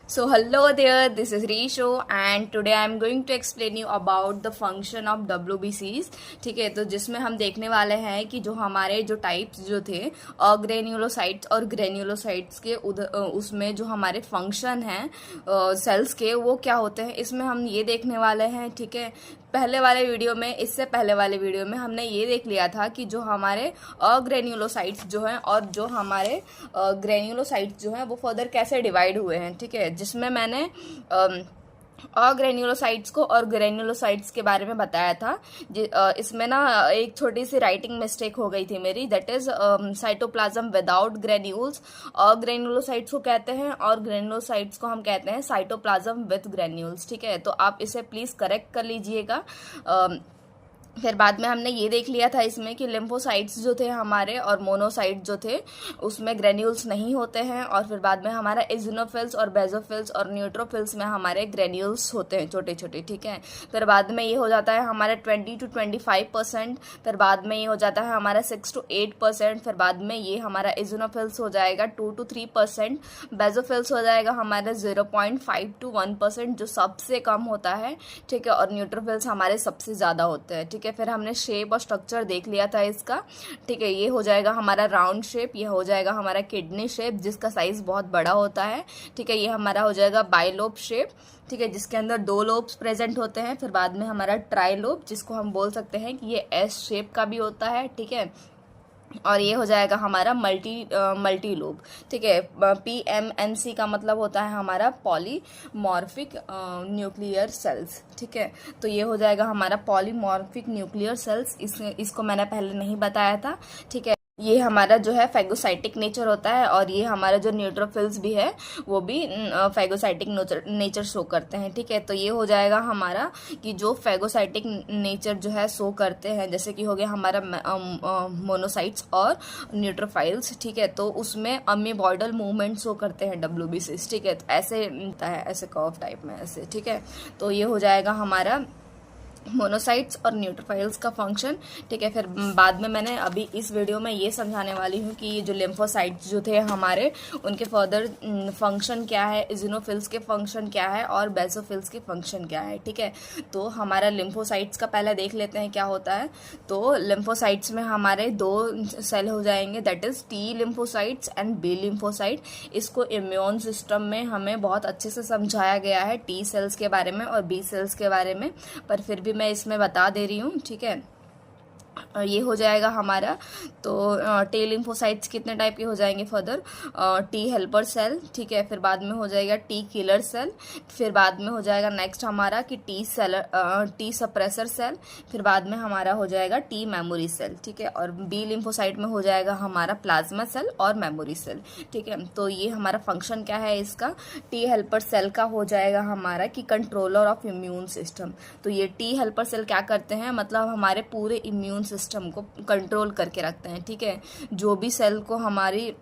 So hello there, this is Risho and today I am going to explain you about the function of WBCs। ठीक है, तो जिसमें हम देखने वाले हैं कि जो हमारे जो टाइप्स जो थे ग्रेन्युलोसाइट्स और ग्रेन्युलोसाइट्स के उसमें जो हमारे फंक्शन हैं सेल्स के वो क्या होते हैं, इसमें हम ये देखने वाले हैं। ठीक है, इससे पहले वाले वीडियो में हमने ये देख लिया था कि जो हमारे अग्रेन्युलोसाइट्स जो हैं और जो हमारे ग्रेन्युलोसाइट्स जो हैं वो फर्दर कैसे डिवाइड हुए हैं। ठीक है, जिसमें मैंने ग्रेन्युलोसाइट्स को और ग्रेन्युलोसाइट्स के बारे में बताया था। इसमें ना एक छोटी सी राइटिंग मिस्टेक हो गई थी मेरी, that is cytoplasm without granules. Granulocytes को कहते हैं और ग्रेन्युलोसाइट्स को हम कहते हैं साइटोप्लाज्म विद ग्रेन्यूल्स। ठीक है, तो आप इसे प्लीज करेक्ट कर लीजिएगा। फिर बाद में हमने ये देख लिया था इसमें कि लिम्फोसाइट्स जो थे हमारे और मोनोसाइट जो थे उसमें ग्रेन्यूल्स नहीं होते हैं, और फिर बाद में हमारा इजोनोफिल्स और बेजोफिल्स और न्यूट्रोफिल्स में हमारे ग्रेन्यूल्स होते हैं छोटे छोटे। ठीक है, फिर बाद में ये हो जाता है हमारा 20 to 25%, फिर बाद में ये हो जाता है हमारा 6 to 8%, फिर बाद में ये हमारा इजोनोफिल्स हो जाएगा 2 to 3%, बेजोफिल्स हो जाएगा हमारे 0.5 to 1% जो सबसे कम होता है। ठीक है, और न्यूट्रोफिल्स हमारे सबसे ज़्यादा होते हैं। ठीक है, फिर हमने शेप और स्ट्रक्चर देख लिया था इसका। ठीक है, ये हो जाएगा हमारा राउंड शेप, ये हो जाएगा हमारा किडनी शेप जिसका साइज बहुत बड़ा होता है। ठीक है, ये हमारा हो जाएगा बाइलोब शेप। ठीक है, जिसके अंदर 2 लोब्स प्रेजेंट होते हैं। फिर बाद में हमारा ट्राइलोब जिसको हम बोल सकते हैं कि ये एस शेप का भी होता है। ठीक है, और ये हो जाएगा हमारा मल्टी लोब। ठीक है, PMNC का मतलब होता है हमारा पॉलीमॉर्फिक न्यूक्लियर सेल्स। ठीक है, तो ये हो जाएगा हमारा पॉलीमॉर्फिक न्यूक्लियर सेल्स। इसको मैंने पहले नहीं बताया था। ठीक है, ये हमारा जो है फैगोसाइटिक नेचर होता है, और ये हमारा जो न्यूट्रोफिल्स भी है वो भी फैगोसाइटिक नेचर शो करते हैं। ठीक है, तो ये हो जाएगा हमारा कि जो फैगोसाइटिक नेचर जो है शो करते हैं, जैसे कि हो गया हमारा मोनोसाइट्स और न्यूट्रोफाइल्स। ठीक है, तो उसमें अमीबॉइडल मूवमेंट शो करते हैं WBCs। ठीक है, तो ऐसे मिलता है, ऐसे कर्व टाइप में ऐसे। ठीक है, तो ये हो जाएगा हमारा मोनोसाइट्स और न्यूट्रोफाइल्स का फंक्शन। ठीक है, फिर बाद में मैंने अभी इस वीडियो में ये समझाने वाली हूँ कि ये जो लिम्फोसाइट्स जो थे हमारे उनके फर्दर फंक्शन क्या है, इजोनोफिल्स के फंक्शन क्या है और बेसोफिल्स के फंक्शन क्या है। ठीक है, तो हमारा लिम्फोसाइट्स का पहले देख लेते हैं क्या होता है। तो लिम्फोसाइट्स में हमारे 2 सेल हो जाएंगे, that is T lymphocytes and B lymphocyte. इसको इम्यून सिस्टम में हमें बहुत अच्छे से समझाया गया है T सेल्स के बारे में और B सेल्स के बारे में, पर फिर भी मैं इसमें बता दे रही हूँ। ठीक है, ये हो जाएगा हमारा। तो टी लिम्फोसाइट्स कितने टाइप के हो जाएंगे फर्दर, T हेल्पर सेल। ठीक है, फिर बाद में हो जाएगा T किलर सेल, फिर बाद में हो जाएगा नेक्स्ट हमारा कि T सप्रेसर सेल, फिर बाद में हमारा हो जाएगा T मेमोरी सेल। ठीक है, और B लिम्फोसाइट में हो जाएगा हमारा प्लाज्मा सेल और मेमोरी सेल। ठीक है, तो ये हमारा फंक्शन क्या है इसका। T हेल्पर सेल का हो जाएगा हमारा कि कंट्रोलर ऑफ इम्यून सिस्टम। तो ये T हेल्पर सेल क्या करते हैं, मतलब हमारे पूरे इम्यून सिस्टम को कंट्रोल करके रखते हैं। ठीक है, जो भी सेल को हमारी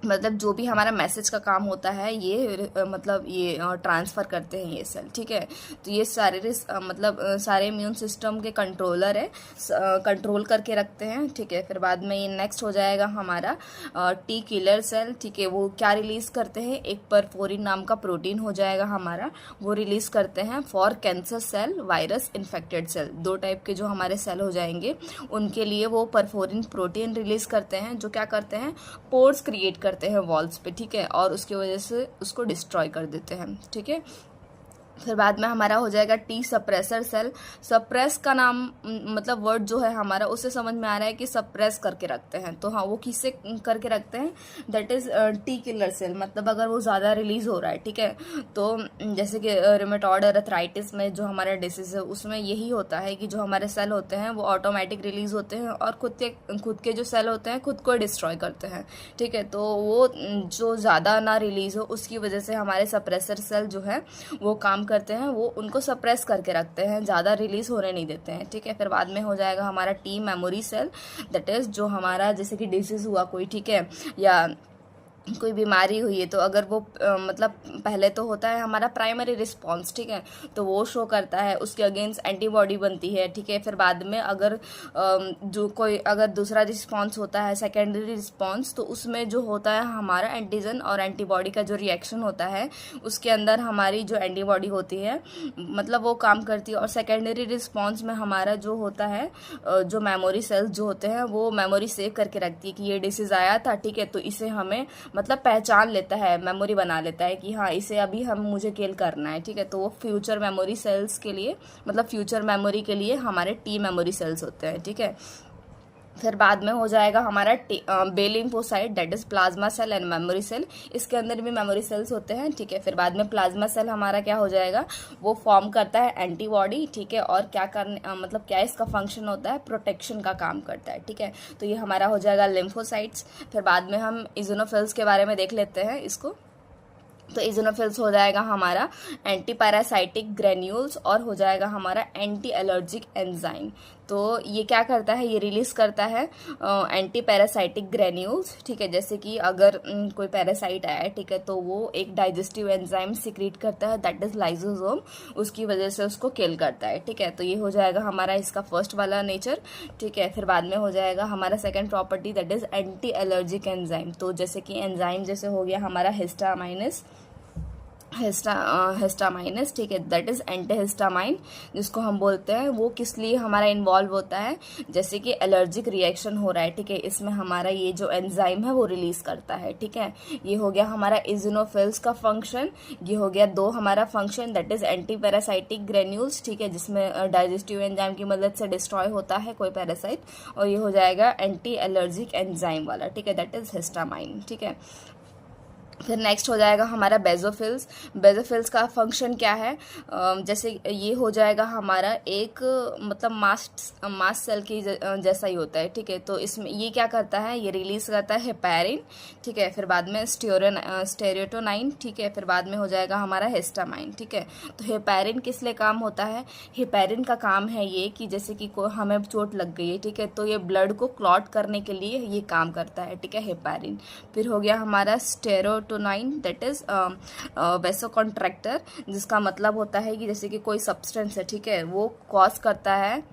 मतलब जो भी हमारा मैसेज का काम होता है ये मतलब ये ट्रांसफ़र करते हैं ये सेल। ठीक है, तो ये सारे इम्यून सिस्टम के कंट्रोलर है, कंट्रोल करके रखते हैं। ठीक है, फिर बाद में ये नेक्स्ट हो जाएगा हमारा T किलर सेल। ठीक है, वो क्या रिलीज़ करते हैं, एक परफोरिन नाम का प्रोटीन हो जाएगा हमारा, वो रिलीज़ करते हैं for cancer cell, virus infected cell. 2 type के जो हमारे सेल हो जाएंगे उनके लिए वो परफोरिन प्रोटीन रिलीज़ करते हैं, जो क्या करते हैं, पोर्स क्रिएट करते हैं वॉल्स पे। ठीक है, और उसकी वजह से उसको डिस्ट्रॉय कर देते हैं। ठीक है, फिर बाद में हमारा हो जाएगा T सप्रेसर सेल। सप्रेस का नाम मतलब वर्ड जो है हमारा उससे समझ में आ रहा है कि सप्रेस करके रखते हैं। तो हाँ, वो किससे करके रखते हैं, that is T killer cell, मतलब अगर वो ज़्यादा रिलीज हो रहा है। ठीक है, तो जैसे कि रूमेटॉइड अर्थराइटिस में जो हमारा डिसीज है उसमें यही होता है कि जो हमारे सेल होते हैं वो ऑटोमेटिक रिलीज होते हैं और खुद के जो सेल होते हैं खुद को डिस्ट्रॉय करते हैं। ठीक है, तो वो जो ज़्यादा ना रिलीज हो उसकी वजह से हमारे सप्रेसर सेल जो है वो काम करते हैं, वो उनको सप्रेस करके रखते हैं, ज़्यादा रिलीज होने नहीं देते हैं। ठीक है, फिर बाद में हो जाएगा हमारा T memory cell, that is जो हमारा जैसे कि डिसीज हुआ कोई, ठीक है, या कोई बीमारी हुई है तो अगर वो मतलब पहले तो होता है हमारा प्राइमरी रिस्पॉन्स, ठीक है, तो वो शो करता है, उसके अगेंस्ट एंटीबॉडी बनती है, ठीक है। फिर बाद में अगर जो कोई अगर दूसरा रिस्पॉन्स होता है सेकेंडरी रिस्पॉन्स, तो उसमें जो होता है हमारा एंटीजन और एंटीबॉडी का जो रिएक्शन होता है उसके अंदर हमारी जो एंटीबॉडी होती है मतलब वो काम करती है। और सेकेंडरी रिस्पॉन्स में हमारा जो होता है जो मेमोरी सेल्स जो होते हैं वो मेमोरी सेव करके रखती है कि ये डिसीज आया था, ठीक है, तो इसे हमें मतलब पहचान लेता है, मेमोरी बना लेता है कि हाँ इसे अभी मुझे किल करना है, ठीक है। तो वो फ्यूचर मेमोरी सेल्स के लिए मतलब फ्यूचर मेमोरी के लिए हमारे टी मेमोरी सेल्स होते हैं, ठीक है। फिर बाद में हो जाएगा हमारा B lymphocyte, that is plasma cell and memory cell, इसके अंदर भी मेमोरी सेल्स होते हैं, ठीक है। फिर बाद में प्लाज्मा सेल हमारा क्या हो जाएगा, वो फॉर्म करता है एंटीबॉडी, ठीक है, और क्या करने मतलब क्या इसका फंक्शन होता है, प्रोटेक्शन का काम करता है, ठीक है। तो ये हमारा हो जाएगा लिम्फोसाइट्स। फिर बाद में हम इजोनोफिल्स के बारे में देख लेते हैं इसको। तो इजोनोफिल्स हो जाएगा हमारा एंटी पैरासाइटिक ग्रेन्यूल्स और हो जाएगा हमारा एंटी एलर्जिक एंजाइम। तो ये क्या करता है, ये रिलीज करता है एंटी पैरासाइटिक ग्रेन्यूल्स, ठीक है। जैसे कि अगर कोई पैरासाइट आया है, ठीक है, तो वो एक डाइजेस्टिव एंजाइम सिक्रीट करता है, दैट इज लाइसोसोम, उसकी वजह से उसको किल करता है, ठीक है। तो ये हो जाएगा हमारा इसका फर्स्ट वाला नेचर, ठीक है। फिर बाद में हो जाएगा हमारा second property, that is anti allergic enzyme. तो जैसे कि एंजाइम जैसे हो गया हमारा हिस्टामाइनस, ठीक है, दैट इज एंटीहिस्टामाइन, जिसको हम बोलते हैं, वो किस लिए हमारा इन्वॉल्व होता है, जैसे कि एलर्जिक रिएक्शन हो रहा है, ठीक है, इसमें हमारा ये जो एंजाइम है वो रिलीज करता है, ठीक है। ये हो गया हमारा इजोनोफिल्स का फंक्शन। ये हो गया दो हमारा function, that is anti parasitic granules, ठीक है, जिसमें डाइजेस्टिव एंजाइम की मदद से डिस्ट्रॉय होता है कोई पैरासाइट, और ये हो जाएगा एंटी एलर्जिक एंजाइम वाला, ठीक है, दैट इज हिस्टामाइन, ठीक है। फिर नेक्स्ट हो जाएगा हमारा बेजोफिल्स। बेजोफिल्स का फंक्शन क्या है, जैसे ये हो जाएगा हमारा एक मतलब मास्ट सेल की जैसा ही होता है, ठीक है। तो इसमें ये क्या करता है, ये रिलीज करता है हेपैरिन, ठीक है। फिर बाद में स्टेरोटोनाइन, ठीक है। फिर बाद में हो जाएगा हमारा हिस्टामाइन, ठीक है। तो हेपैरिन किस लिए काम होता है, हेपैरिन का काम है ये कि जैसे कि हमें चोट लग गई है, ठीक है, तो ये ब्लड को क्लॉट करने के लिए ये काम करता है, ठीक है, हेपैरिन। फिर हो गया हमारा स्टेरोटोनाइन, दैट इज वेसोकॉन्ट्रैक्टर, जिसका मतलब होता है कि जैसे कि कोई सब्सटेंस है, ठीक है, वो कॉज करता है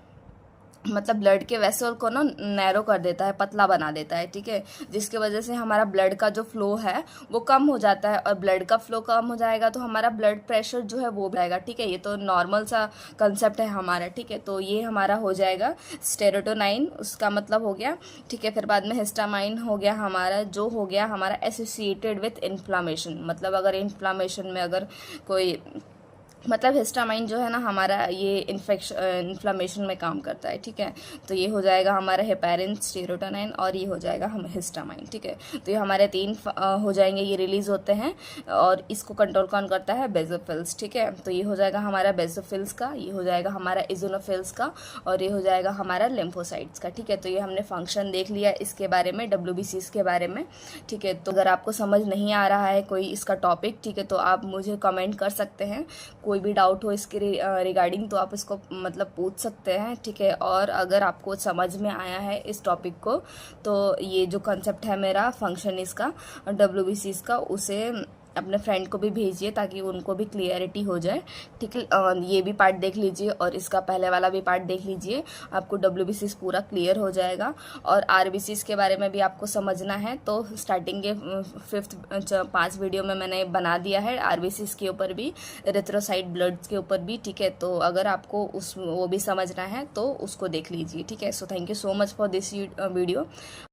मतलब ब्लड के वेसल को ना नैरो कर देता है, पतला बना देता है, ठीक है, जिसके वजह से हमारा ब्लड का जो फ्लो है वो कम हो जाता है, और ब्लड का फ्लो कम हो जाएगा तो हमारा ब्लड प्रेशर जो है वो बढ़ेगा, ठीक है। ये तो नॉर्मल सा कंसेप्ट है हमारा, ठीक है। तो ये हमारा हो जाएगा स्टेरोटोनाइन, उसका मतलब हो गया, ठीक है। फिर बाद में हिस्टामाइन हो गया हमारा, जो हो गया हमारा एसोसिएटेड विथ इन्फ्लामेशन, मतलब अगर इन्फ्लामेशन में अगर कोई मतलब हिस्टामाइन जो है ना हमारा ये इन्फ्लामेशन में काम करता है, ठीक है। तो ये हो जाएगा हमारा हेपैरिन, स्टेरोटोनाइन, और ये हो जाएगा हम हिस्टामाइन, ठीक है। तो ये हमारे तीन हो जाएंगे, ये रिलीज होते हैं, और इसको कंट्रोल कौन करता है, बेजोफिल्स, ठीक है। तो ये हो जाएगा हमारा बेजोफिल्स का, ये हो जाएगा हमारा इजोनोफिल्स का, और ये हो जाएगा हमारा लिम्फोसाइट्स का, ठीक है। तो ये हमने फंक्शन देख लिया इसके बारे में, WBCs के बारे में, ठीक है। तो अगर आपको समझ नहीं आ रहा है कोई इसका टॉपिक, ठीक है, तो आप मुझे कमेंट कर सकते हैं, कोई भी डाउट हो इसके रिगार्डिंग तो आप इसको मतलब पूछ सकते हैं, ठीक है। और अगर आपको समझ में आया है इस टॉपिक को, तो ये जो कंसेप्ट है मेरा फंक्शन इसका WBCs का, उसे अपने फ्रेंड को भी भेजिए ताकि उनको भी क्लियरिटी हो जाए, ठीक है। ये भी पार्ट देख लीजिए और इसका पहले वाला भी पार्ट देख लीजिए, आपको WBCs पूरा क्लियर हो जाएगा। और RBCs के बारे में भी आपको समझना है तो स्टार्टिंग के 5 वीडियो में मैंने बना दिया है RBCs के ऊपर भी, एरिथ्रोसाइट ब्लड्स के ऊपर भी, ठीक है। तो अगर आपको वो भी समझना है तो उसको देख लीजिए, ठीक है। So thank you so much for this video.